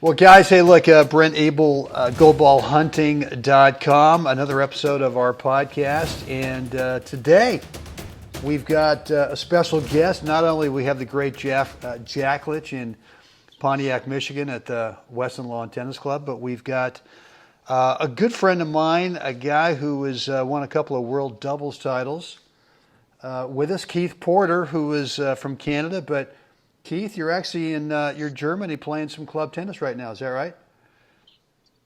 Well, guys, hey, look, Brent Abel, GoBallHunting.com, another episode of our podcast. And today we've got a special guest. Not only we have the great Jacklich in Pontiac, Michigan at the Weston Lawn Tennis Club, but we've got a good friend of mine, a guy who has won a couple of world doubles titles with us, Keith Porter, who is from Canada, but Keith, you're actually in you're Germany playing some club tennis right now. Is that right?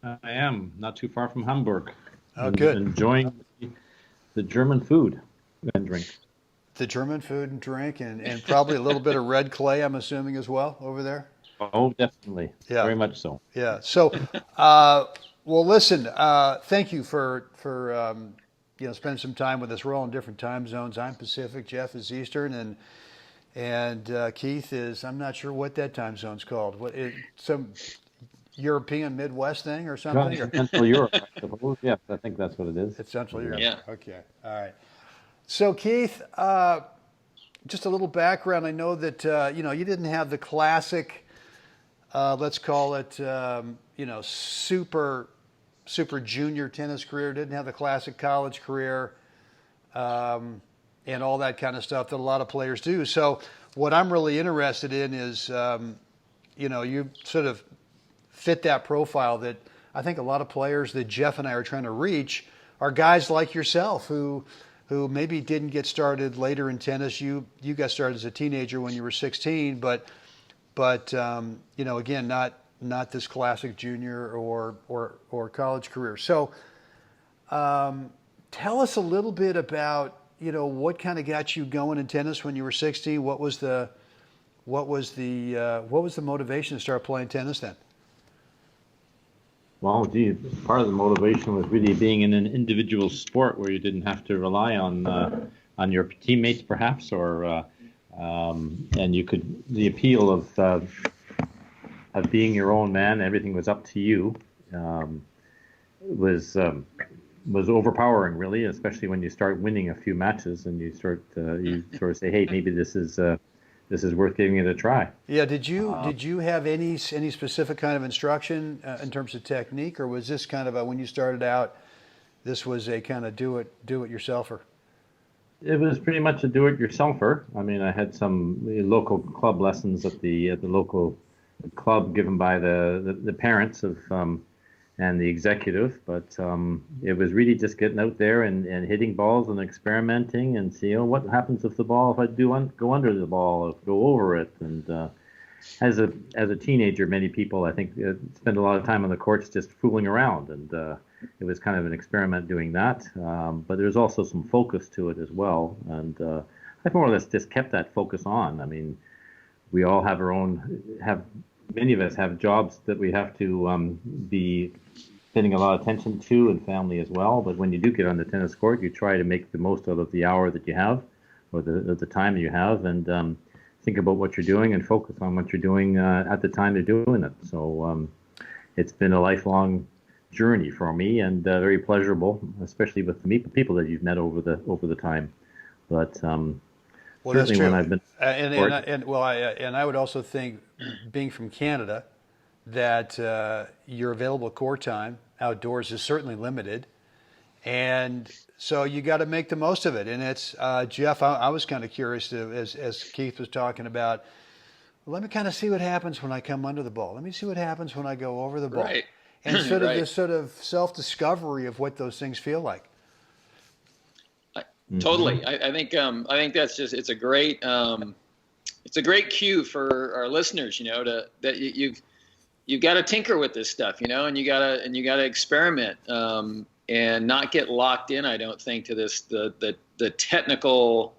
I am not too far from Hamburg. Oh, good. Enjoying the German food and drink. The German food and drink, and probably a little bit of red clay, I'm assuming, as well over there. Oh, definitely. Yeah. Very much so. Yeah. So, well, listen. Thank you for spending some time with us. We're all in different time zones. I'm Pacific. Jeff is Eastern, and Keith is, I'm not sure what that time zone's called. Some European Midwest thing or something? Central Europe, I suppose. Yes, I think that's what it is. It's Central Europe. Yeah. Okay. All right. So, Keith, just a little background. I know that, you didn't have the classic, let's call it, super junior tennis career. Didn't have the classic college career. And all that kind of stuff that a lot of players do. So what I'm really interested in is, you sort of fit that profile that I think a lot of players that Jeff and I are trying to reach are guys like yourself who maybe didn't get started later in tennis. You got started as a teenager when you were 16, but again, not this classic junior or college career. So tell us a little bit about what kind of got you going in tennis when you were 16? What was the motivation to start playing tennis then? Well, part of the motivation was really being in an individual sport where you didn't have to rely on your teammates, perhaps, or and you could the appeal of being your own man. Everything was up to you. Was overpowering, really, especially when you start winning a few matches and you sort of say, hey, maybe this is worth giving it a try. Yeah. Did you have any specific kind of instruction in terms of technique, or was this kind of when you started out, this was a kind of do it yourselfer? It was pretty much a do it yourselfer. I mean, I had some local club lessons at the local club given by the parents of and the executive, but it was really just getting out there and hitting balls and experimenting and see, what happens if I do go under the ball, go over it. And as a teenager, many people, I think, spend a lot of time on the courts just fooling around, and it was kind of an experiment doing that. But there's also some focus to it as well, and I've more or less just kept that focus on. I mean, we all have many of us have jobs that we have to be paying a lot of attention to, and family as well. But when you do get on the tennis court, you try to make the most out of the hour that you have, or the time that you have, and think about what you're doing and focus on what you're doing at the time you're doing it. So it's been a lifelong journey for me, and very pleasurable, especially with the people that you've met over the time. But well, that's true. When I've been and I would also think, being from Canada, that your available court time outdoors is certainly limited, and so you got to make the most of it. And it's Jeff, I was kind of curious as Keith was talking about. Let me kind of see what happens when I come under the ball. Let me see what happens when I go over the ball. Right. And sort of this sort of self-discovery of what those things feel like. Totally. I think that's just it's a great cue for our listeners, that you've got to tinker with this stuff, and you gotta experiment and not get locked in. I don't think to the technical,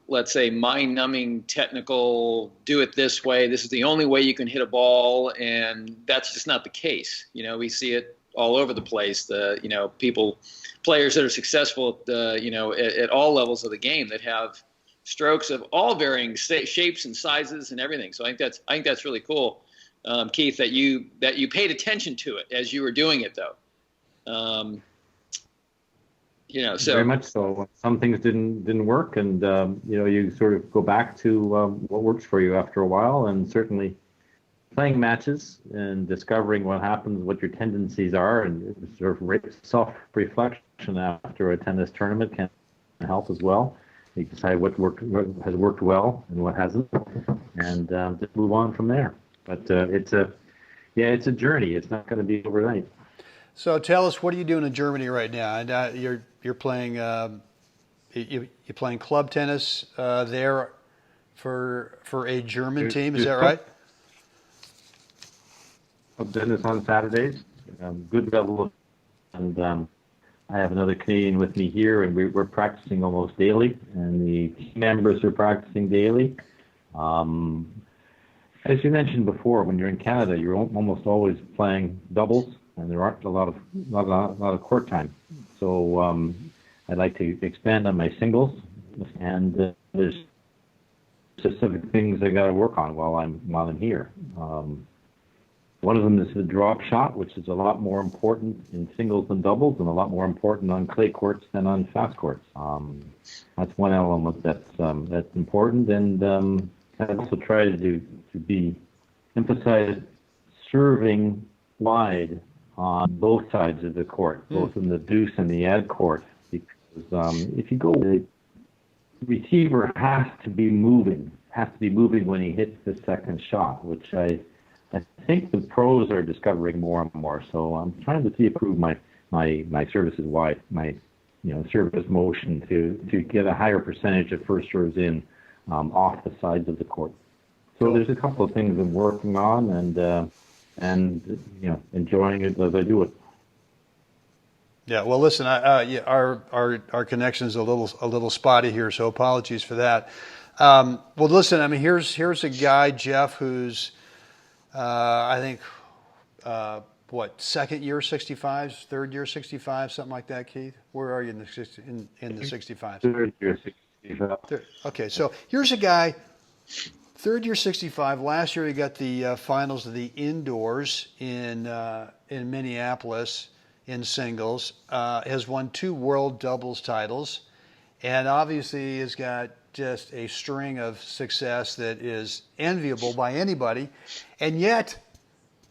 let's say mind-numbing technical. Do it this way. This is the only way you can hit a ball, and that's just not the case. We see it all over the place. Players that are successful at all levels of the game that have strokes of all varying shapes and sizes and everything. So I think that's really cool, Keith, that you paid attention to it as you were doing it, though. So very much so. Some things didn't work, and you sort of go back to what works for you after a while, and certainly playing matches and discovering what happens, what your tendencies are, and sort of self-reflection after a tennis tournament can help as well. You decide what has worked well and what hasn't, and just move on from there. But it's a journey. It's not going to be overnight. So tell us, what are you doing in Germany right now? And you're playing you're playing club tennis there for a German team. Is that right? Club tennis on Saturdays, good level, and I have another Canadian with me here, and we're practicing almost daily, and the team members are practicing daily. As you mentioned before, when you're in Canada, you're almost always playing doubles, and there aren't a lot of court time. So I'd like to expand on my singles, and there's specific things I got to work on while I'm here. One of them is the drop shot, which is a lot more important in singles and doubles, and a lot more important on clay courts than on fast courts. That's one element that's important, and I also try to emphasize serving wide on both sides of the court, both in the deuce and the ad court, because if you go, the receiver has to be moving when he hits the second shot, which I think the pros are discovering more and more. So I'm trying to improve my services wide, my service motion to get a higher percentage of first serves in off the sides of the court. So there's a couple of things I'm working on, and enjoying it as I do it. Yeah. Well, listen, our connection is a little spotty here, so apologies for that. Well, listen, I mean, here's a guy, Jeff, who's I think second year 65s, third year 65, something like that, Keith. Where are you in the 65s? Third year 65. Okay, so here's a guy, third year 65. Last year he got the finals of the indoors in Minneapolis in singles. Has won 2 world doubles titles, and obviously has got just a string of success that is enviable by anybody. And yet,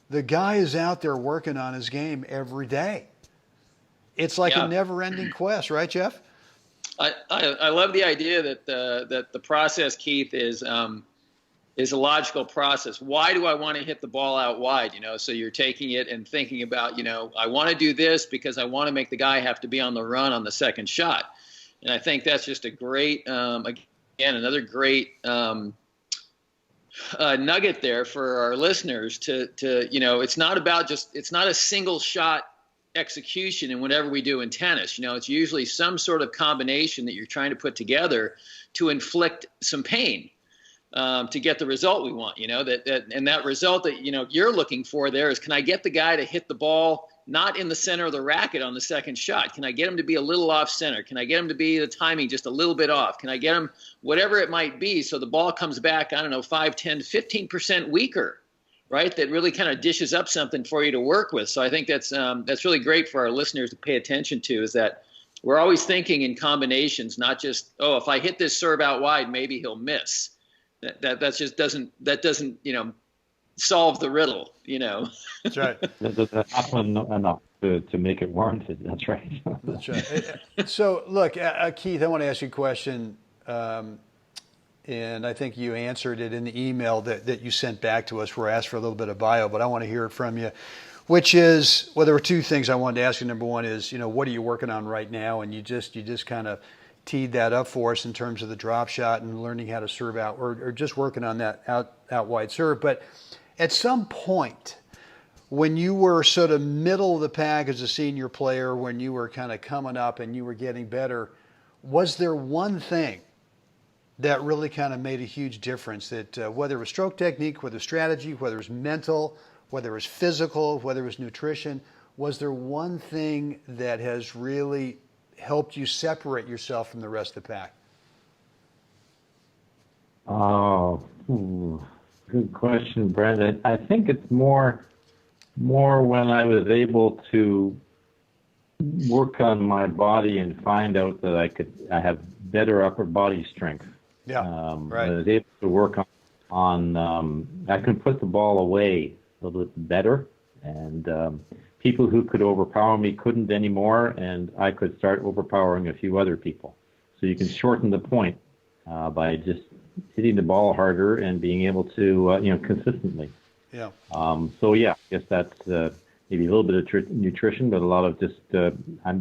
the guy is out there working on his game every day. It's like a never-ending quest, right, Jeff? I love the idea that the process, Keith, is a logical process. Why do I want to hit the ball out wide? So you're taking it and thinking about, I want to do this because I want to make the guy have to be on the run on the second shot. And I think that's just a great, another great nugget there for our listeners to it's not a single shot execution in whatever we do in tennis. It's usually some sort of combination that you're trying to put together to inflict some pain to get the result we want. That result that you're looking for there is, can I get the guy to hit the ball not in the center of the racket on the second shot? Can I get him to be a little off center? Can I get him to be the timing just a little bit off? Can I get him whatever it might be so the ball comes back, 5, 10, 15% weaker, right? That really kind of dishes up something for you to work with. So I think that's really great for our listeners to pay attention to, is that we're always thinking in combinations, not just, if I hit this serve out wide, maybe he'll miss. That just doesn't solve the riddle, That's right. That's often enough to make it warranted. That's right. That's right. So, look, Keith, I want to ask you a question, and I think you answered it in the email that you sent back to us, where I asked for a little bit of bio, but I want to hear it from you, which is, well, there were 2 things I wanted to ask you. Number one is, what are you working on right now? And you just kind of teed that up for us in terms of the drop shot and learning how to serve out, or just working on that out wide serve. But at some point, when you were sort of middle of the pack as a senior player, when you were kind of coming up and you were getting better, was there one thing that really kind of made a huge difference, that whether it was stroke technique, whether it was strategy, whether it was mental, whether it was physical, whether it was nutrition, was there one thing that has really helped you separate yourself from the rest of the pack? Oh, good question, Brent. I think it's more when I was able to work on my body and find out that I have better upper body strength. Yeah, right. I was able to work on I can put the ball away a little bit better, and people who could overpower me couldn't anymore, and I could start overpowering a few other people. So you can shorten the point by just hitting the ball harder and being able to consistently. Yeah. So yeah, I guess that's maybe a little bit of nutrition, but a lot of just I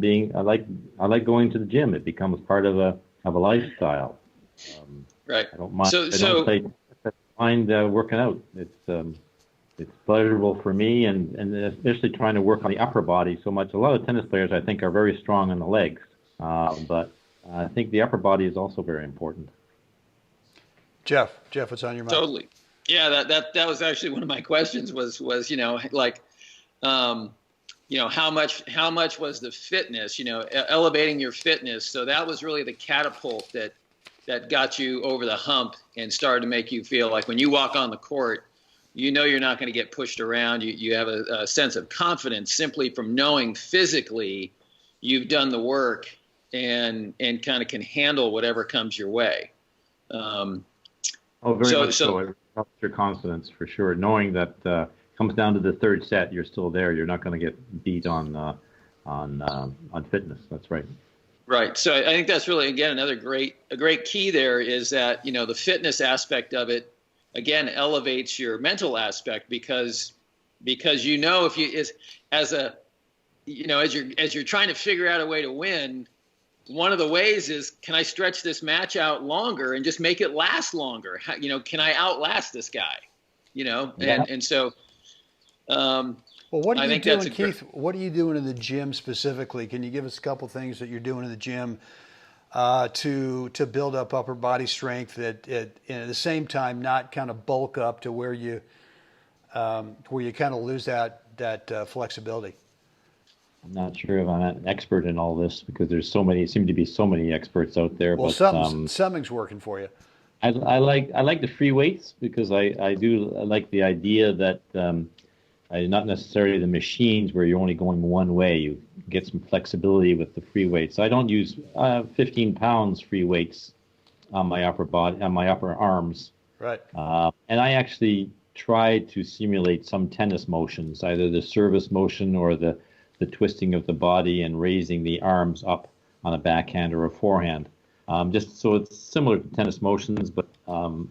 like going to the gym. It becomes part of a lifestyle. Right. I don't mind. So I don't mind working out. It's pleasurable for me, and especially trying to work on the upper body so much. A lot of tennis players, I think, are very strong on the legs, but I think the upper body is also very important. Jeff, what's on your mind? totally. Yeah, that was actually one of my questions was like how much was the fitness, elevating your fitness. So that was really the catapult that got you over the hump and started to make you feel like when you walk on the court, you're not going to get pushed around. You have a sense of confidence simply from knowing physically you've done the work and kind of can handle whatever comes your way. Very much so. It helps your confidence for sure. Knowing that comes down to the third set, you're still there. You're not going to get beat on fitness. That's right. Right. So I think that's really, again, a great key there is that, the fitness aspect of it, again, elevates your mental aspect because if you as you're trying to figure out a way to win, one of the ways is, can I stretch this match out longer and just make it last longer? Can I outlast this guy? And so. Well, what are I you think doing, Keith? What are you doing in the gym specifically? Can you give us a couple things that you're doing in the gym to build up upper body strength at the same time not kind of bulk up to where you kind of lose that flexibility? I'm not sure if I'm an expert in all this because seem to be so many experts out there. Well, but something's working for you. I like the free weights because I like the idea that not necessarily the machines where you're only going one way. You get some flexibility with the free weights. I don't use 15 pounds free weights on my upper body, on my upper arms. Right. And I actually try to simulate some tennis motions, either the service motion or the twisting of the body and raising the arms up on a backhand or a forehand. Just so it's similar to tennis motions, but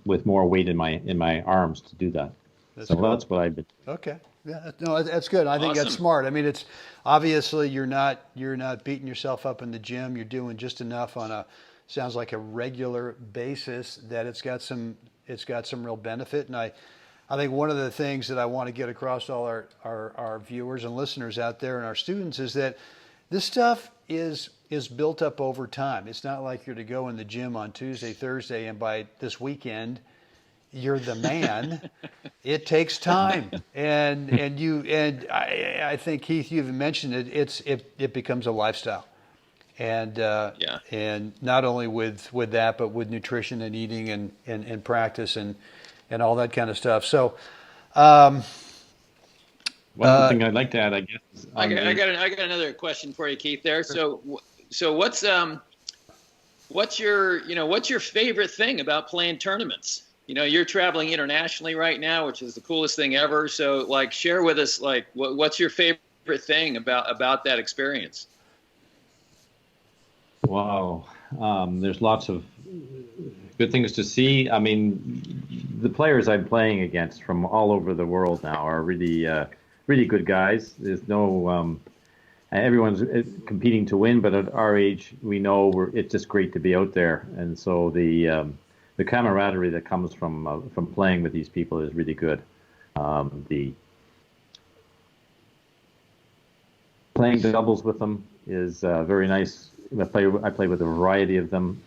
with more weight in my arms to do that. That's what I've been. Okay. Yeah. No, that's good. I think Awesome. that's smart. I mean, it's obviously you're not beating yourself up in the gym. You're doing just enough on sounds like a regular basis that it's got some real benefit. And I think one of the things that I want to get across to all our viewers and listeners out there and our students is that this stuff is built up over time. It's not like you're to go in the gym on Tuesday, Thursday, and by this weekend you're the man. It takes time, and I think, Keith, you even mentioned it. It becomes a lifestyle, and and not only with that, but with nutrition and eating and practice and all that kind of stuff. So. One thing I'd like to add, I guess. I got another question for you, Keith. There. So what's your favorite thing about playing tournaments? You're traveling internationally right now, which is the coolest thing ever. So, share with us, what's your favorite thing about that experience? Wow, there's lots of good things to see. I mean, the players I'm playing against from all over the world now are really, really good guys. There's no, everyone's competing to win, but at our age, we know it's just great to be out there, and so the camaraderie that comes from playing with these people is really good. The playing doubles with them is very nice. I play with a variety of them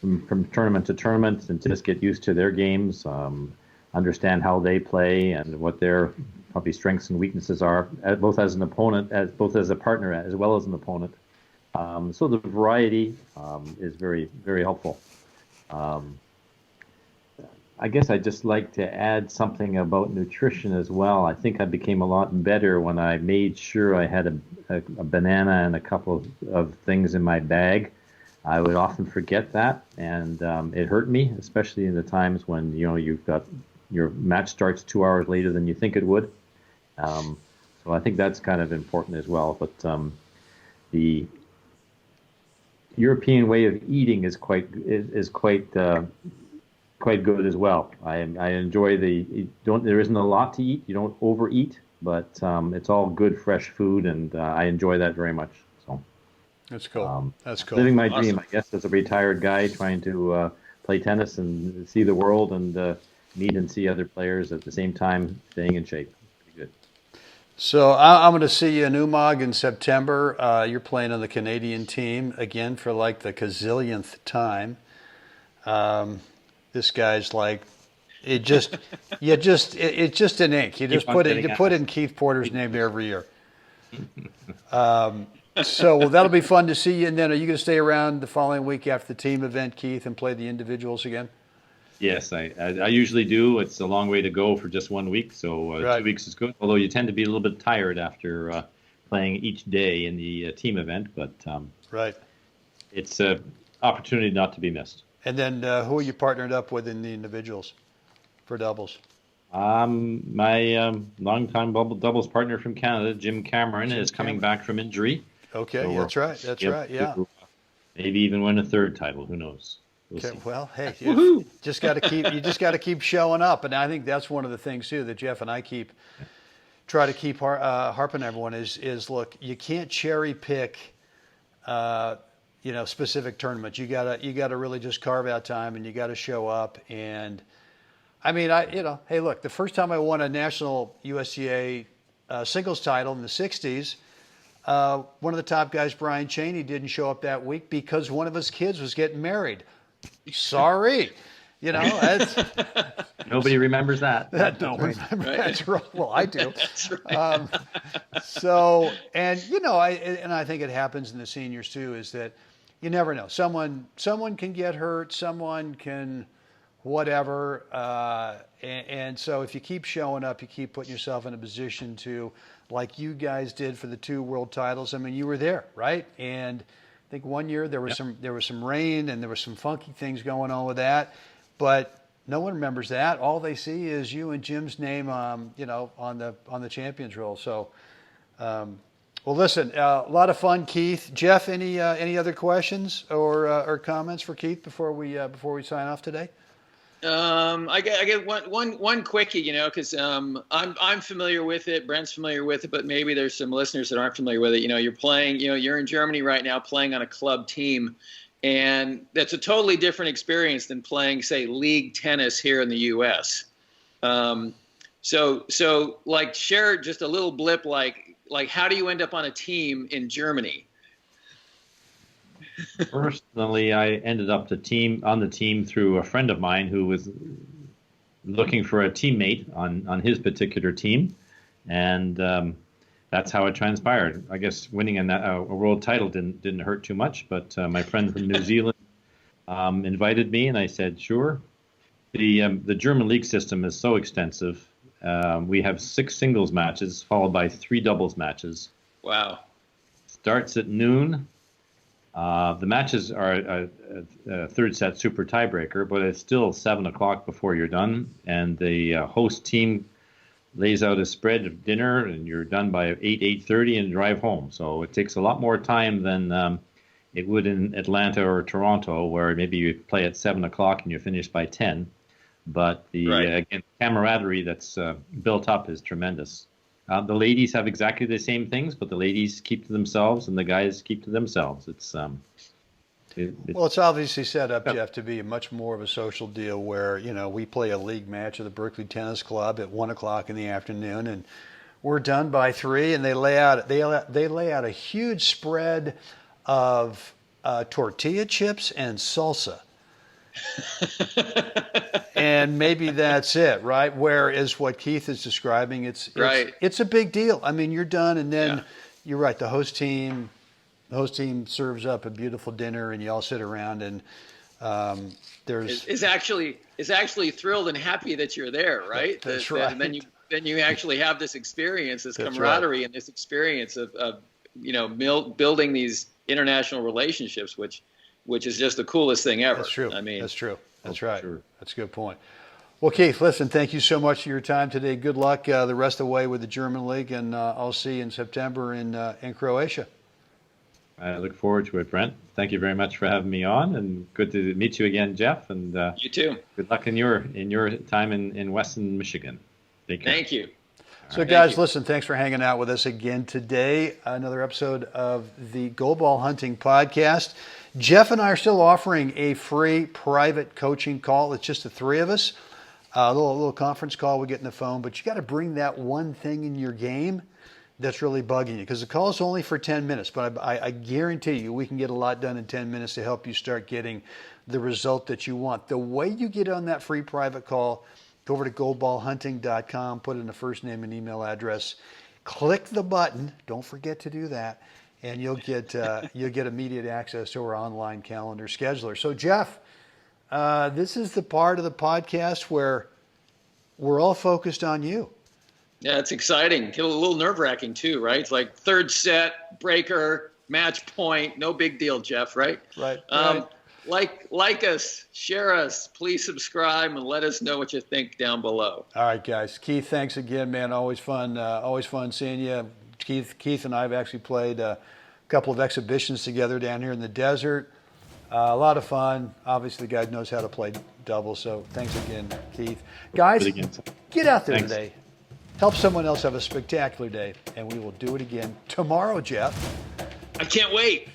from tournament to tournament, and just get used to their games, understand how they play and what their probably strengths and weaknesses are, both as an opponent, both as a partner as well as an opponent. So the variety is very, very helpful. I guess I'd just like to add something about nutrition as well. I think I became a lot better when I made sure I had a banana and a couple of things in my bag. I would often forget that, and it hurt me, especially in the times when you've got your match starts 2 hours later than you think it would. So I think that's kind of important as well. But the European way of eating is quite quite good as well. I enjoy there isn't a lot to eat. You don't overeat, but it's all good fresh food, and I enjoy that very much. So That's cool. That's cool. living my Awesome. dream, I guess, as a retired guy trying to play tennis and see the world and meet and see other players at the same time, staying in shape. Pretty good. So I'm going to see you in Umag in September. You're playing on the Canadian team again for like the gazillionth time. This guy's like, it's just an ink. You just on put getting in Keith Porter's name there every year. So that'll be fun to see you. And then are you going to stay around the following week after the team event, Keith, and play the individuals again? Yes, I usually do. It's a long way to go for just 1 week, so Right. 2 weeks is good. Although you tend to be a little bit tired after playing each day in the team event, but Right. it's an opportunity not to be missed. And then who are you partnered up with in the individuals for doubles? My longtime doubles partner from Canada, Jim Cameron, is coming back from injury. Okay, So that's right. That's Yep, right. Yeah. maybe even win a third title. Who knows? We'll Okay, see. well, hey, Woohoo! you just got to keep showing up, and I think that's one of the things too that Jeff and I try to keep harping on everyone is look, you can't cherry pick, specific tournaments. You gotta really just carve out time, and you got to show up. And I mean, hey, look, the first time I won a national USTA singles title in the '60s. One of the top guys, Brian Cheney, didn't show up that week because one of his kids was getting married. Sorry, that's, Nobody remembers that. no one remembers. Right. Well, I do. That's right. I think it happens in the seniors too. Is that you never know. Someone can get hurt. Someone can whatever. And so if you keep showing up, you keep putting yourself in a position to, like you guys did for the 2 world titles. I mean, you were there, right? And I think one year there was some rain and there was some funky things going on with that, but no one remembers that. All they see is you and Jim's name, on the champions roll. So, well, listen, a lot of fun, Keith. Jeff, any other questions or comments for Keith before we sign off today? I get one quickie, because I'm familiar with it. Brent's familiar with it, but maybe there's some listeners that aren't familiar with it. You're playing. You're in Germany right now, playing on a club team, and that's a totally different experience than playing, say, league tennis here in the U.S. So like, share just a little blip, like how do you end up on a team in Germany? Personally, I ended up on the team through a friend of mine who was looking for a teammate on his particular team, and that's how it transpired. I guess winning a world title didn't hurt too much, but my friend from New Zealand invited me, and I said sure. The German league system is so extensive. We have 6 singles matches followed by 3 doubles matches. Wow. Starts at noon. The matches are a third set super tiebreaker, but it's still 7 o'clock before you're done. And the host team lays out a spread of dinner, and you're done by 8:30 and drive home. So it takes a lot more time than it would in Atlanta or Toronto, where maybe you play at 7 o'clock and you're finished by 10. But again, camaraderie that's built up is tremendous. The ladies have exactly the same things, but the ladies keep to themselves and the guys keep to themselves. Well, it's obviously set up, Jeff, to be much more of a social deal where, we play a league match at the Berkeley Tennis Club at 1 o'clock in the afternoon, and we're done by 3, and they lay out a huge spread of tortilla chips and salsa. And maybe that's it, right? Whereas what Keith is describing, it's a big deal. I mean, you're done, and then you're right. The host team serves up a beautiful dinner, and you all sit around, and is actually thrilled and happy that you're there, right? That's right. And then you actually have this experience, this camaraderie, and this experience of building these international relationships, which which is just the coolest thing ever. That's true. I mean, that's true. That's right. Sure. That's a good point. Well, Keith, listen, thank you so much for your time today. Good luck the rest of the way with the German League, and I'll see you in September in Croatia. I look forward to it, Brent. Thank you very much for having me on, and good to meet you again, Jeff. And you too. Good luck in your time in Western Michigan. Take care. Thank you. So, guys, listen, thanks for hanging out with us again today. Another episode of the Gold Ball Hunting Podcast. Jeff and I are still offering a free private coaching call. It's just the three of us. A little conference call we get in the phone, but you got to bring that one thing in your game that's really bugging you, because the call is only for 10 minutes, but I guarantee you we can get a lot done in 10 minutes to help you start getting the result that you want. The way you get on that free private call, go over to goldballhunting.com, put in the first name and email address, click the button, don't forget to do that, and you'll get immediate access to our online calendar scheduler. So, Jeff, this is the part of the podcast where we're all focused on you. Yeah, it's exciting. A little nerve-wracking too, right? It's like third set, breaker, match point. No big deal, Jeff, right? Right. Like us, share us, please subscribe, and let us know what you think down below. All right, guys. Keith, thanks again, man. Always fun seeing you. Keith and I have actually played a couple of exhibitions together down here in the desert. A lot of fun. Obviously, the guy knows how to play double, so thanks again, Keith. Guys, get out there today. Help someone else have a spectacular day, and we will do it again tomorrow, Jeff. I can't wait.